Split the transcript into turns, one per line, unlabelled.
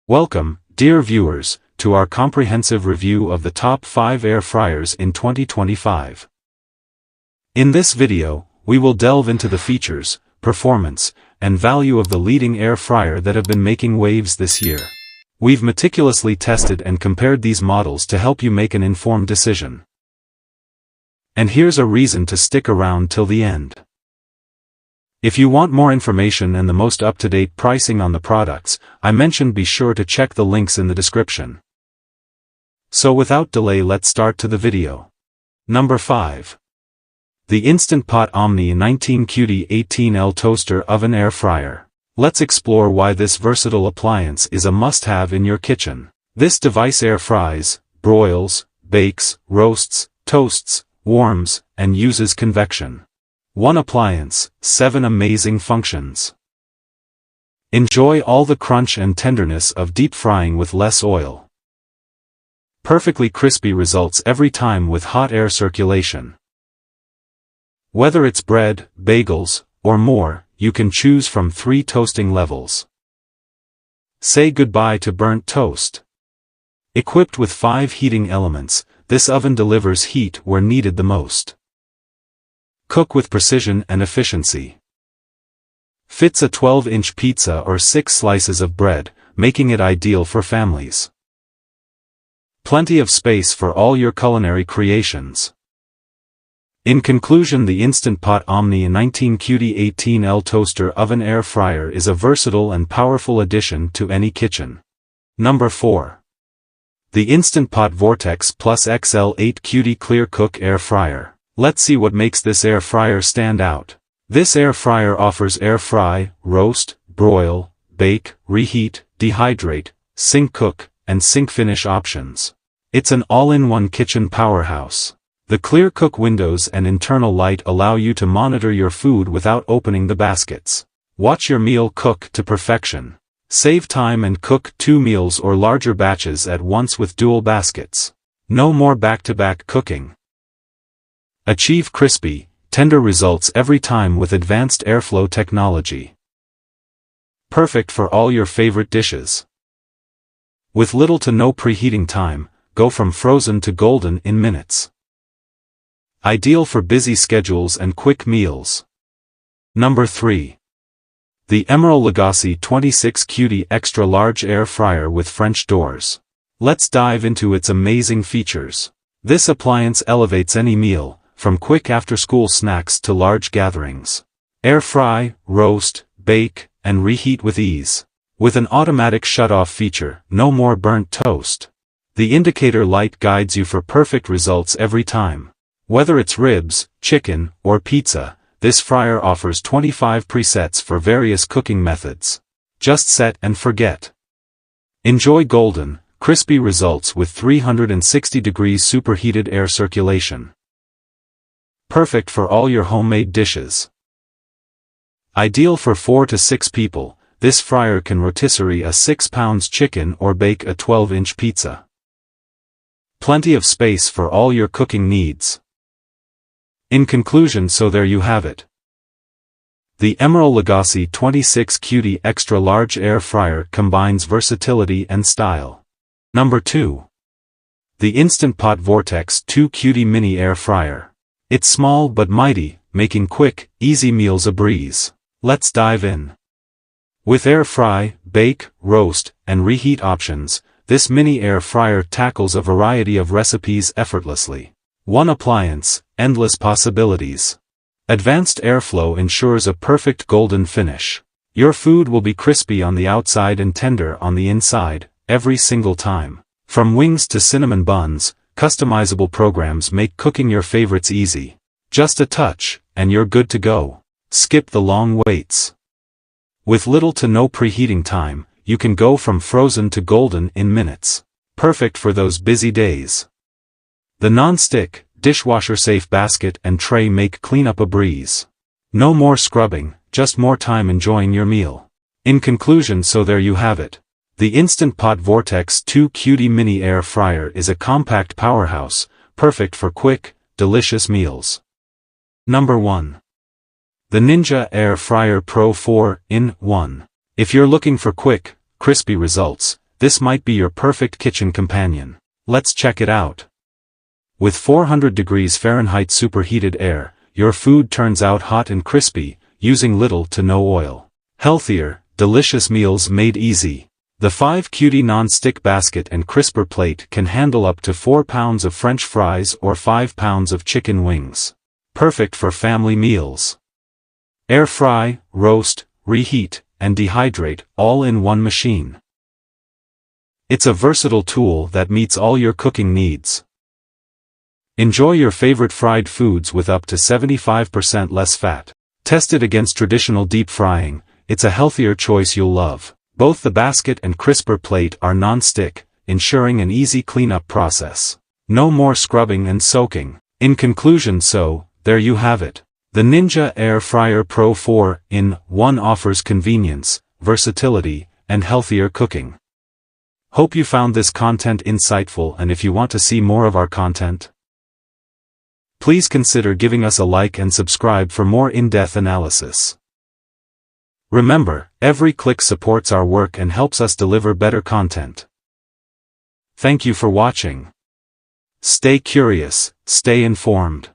Welcome, dear viewers, to our comprehensive review of the top 5 air fryers in 2025. In this video, we will delve into the features, performance, and value of the leading air fryer that have been making waves this year. We've meticulously tested and compared these models to help you make an informed decision. And here's a reason to stick around till the end. If you want more information and the most up-to-date pricing on the products I mentioned, be sure to check the links in the description. So without delay, let's start to the video. Number 5. The Instant Pot Omni 19QD 18L Toaster Oven Air Fryer. Let's explore why this versatile appliance is a must-have in your kitchen. This device air fries, broils, bakes, roasts, toasts, warms, and uses convection. One appliance, 7 amazing functions. Enjoy all the crunch and tenderness of deep frying with less oil. Perfectly crispy results every time with hot air circulation. Whether it's bread, bagels, or more, you can choose from 3 toasting levels. Say goodbye to burnt toast. Equipped with 5 heating elements, this oven delivers heat where needed the most. Cook with precision and efficiency. Fits a 12-inch pizza or 6 slices of bread, making it ideal for families. Plenty of space for all your culinary creations. In conclusion, the Instant Pot Omni 19QD 18L Toaster Oven Air Fryer is a versatile and powerful addition to any kitchen. Number 4. The Instant Pot Vortex Plus XL 8QD ClearCook Air Fryer. Let's see what makes this air fryer stand out. This air fryer offers air fry, roast, broil, bake, reheat, dehydrate, sync cook, and sync finish options. It's an all-in-one kitchen powerhouse. The ClearCook windows and internal light allow you to monitor your food without opening the baskets. Watch your meal cook to perfection. Save time and cook 2 meals or larger batches at once with dual baskets. No more back-to-back cooking. Achieve crispy, tender results every time with advanced airflow technology. Perfect for all your favorite dishes. With little to no preheating time, go from frozen to golden in minutes. Ideal for busy schedules and quick meals. Number 3. The Emeril Lagasse 26QD Extra Large Air Fryer with French doors. Let's dive into its amazing features. This appliance elevates any meal, from quick after-school snacks to large gatherings. Air fry, roast, bake, and reheat with ease. With an automatic shut-off feature, no more burnt toast. The indicator light guides you for perfect results every time. Whether it's ribs, chicken, or pizza, this fryer offers 25 presets for various cooking methods. Just set and forget. Enjoy golden, crispy results with 360 degrees superheated air circulation. Perfect for all your homemade dishes. Ideal for 4 to 6 people, this fryer can rotisserie a 6-pound chicken or bake a 12-inch pizza. Plenty of space for all your cooking needs. In conclusion, so there you have it. The Emeril Lagasse 26QD Extra Large Air Fryer combines versatility and style. Number 2. The Instant Pot Vortex 2QD Mini Air Fryer. It's small but mighty, making quick, easy meals a breeze. Let's dive in. With air fry, bake, roast, and reheat options, this mini air fryer tackles a variety of recipes effortlessly. One appliance, endless possibilities. Advanced airflow ensures a perfect golden finish. Your food will be crispy on the outside and tender on the inside, every single time. From wings to cinnamon buns, customizable programs make cooking your favorites easy. Just a touch, and you're good to go. Skip the long waits. With little to no preheating time, you can go from frozen to golden in minutes. Perfect for those busy days. The non-stick, dishwasher-safe basket and tray make cleanup a breeze. No more scrubbing, just more time enjoying your meal. In conclusion, so there you have it. The Instant Pot Vortex 2QD Mini Air Fryer is a compact powerhouse, perfect for quick, delicious meals. Number 1. The Ninja Air Fryer Pro 4-in-1. If you're looking for quick, crispy results, this might be your perfect kitchen companion. Let's check it out. With 400 degrees Fahrenheit superheated air, your food turns out hot and crispy, using little to no oil. Healthier, delicious meals made easy. The 5 Cutie non-stick basket and crisper plate can handle up to 4 pounds of French fries or 5 pounds of chicken wings. Perfect for family meals. Air fry, roast, reheat, and dehydrate, all in one machine. It's a versatile tool that meets all your cooking needs. Enjoy your favorite fried foods with up to 75% less fat. Tested against traditional deep frying, it's a healthier choice you'll love. Both the basket and crisper plate are non-stick, ensuring an easy cleanup process. No more scrubbing and soaking. In conclusion, there you have it. The Ninja Air Fryer Pro 4-in-1 offers convenience, versatility, and healthier cooking. Hope you found this content insightful, and if you want to see more of our content, please consider giving us a like and subscribe for more in-depth analysis. Remember, every click supports our work and helps us deliver better content. Thank you for watching. Stay curious, stay informed.